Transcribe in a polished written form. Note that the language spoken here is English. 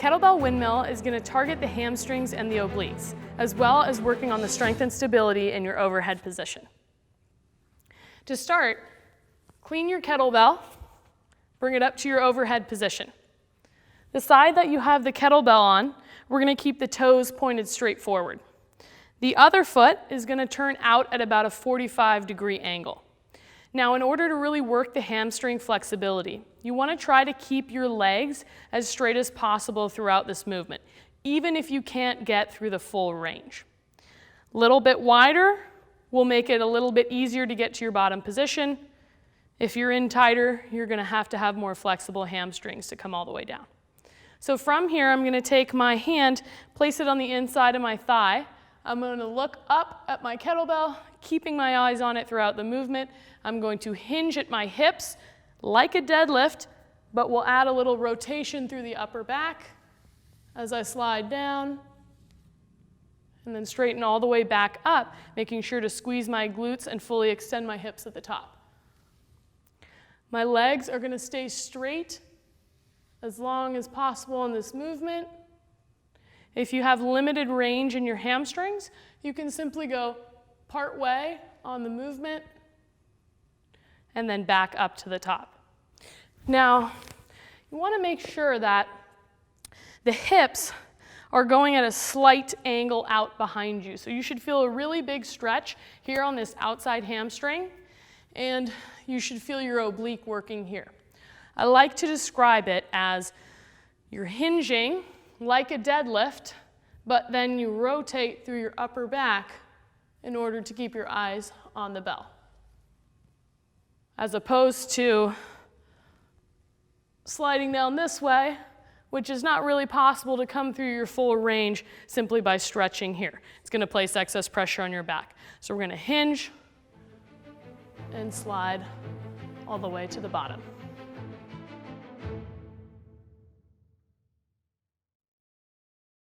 kettlebell windmill is going to target the hamstrings and the obliques, as well as working on the strength and stability in your overhead position. To start, clean your kettlebell, bring it up to your overhead position. The side that you have the kettlebell on, we're going to keep the toes pointed straight forward. The other foot is going to turn out at about a 45-degree angle. Now, in order to really work the hamstring flexibility, you want to try to keep your legs as straight as possible throughout this movement, even if you can't get through the full range. A little bit wider will make it a little bit easier to get to your bottom position. If you're in tighter, you're going to have more flexible hamstrings to come all the way down. So from here, I'm going to take my hand, place it on the inside of my thigh. I'm going to look up at my kettlebell, keeping my eyes on it throughout the movement. I'm going to hinge at my hips like a deadlift, but we'll add a little rotation through the upper back as I slide down, and then straighten all the way back up, making sure to squeeze my glutes and fully extend my hips at the top. My legs are going to stay straight as long as possible in this movement. If you have limited range in your hamstrings, you can simply go part way on the movement and then back up to the top. Now, you want to make sure that the hips are going at a slight angle out behind you. So you should feel a really big stretch here on this outside hamstring, and you should feel your oblique working here. I like to describe it as you're hinging like a deadlift, but then you rotate through your upper back in order to keep your eyes on the bell, as opposed to sliding down this way, which is not really possible to come through your full range simply by stretching here. It's going to place excess pressure on your back. So we're going to hinge and slide all the way to the bottom.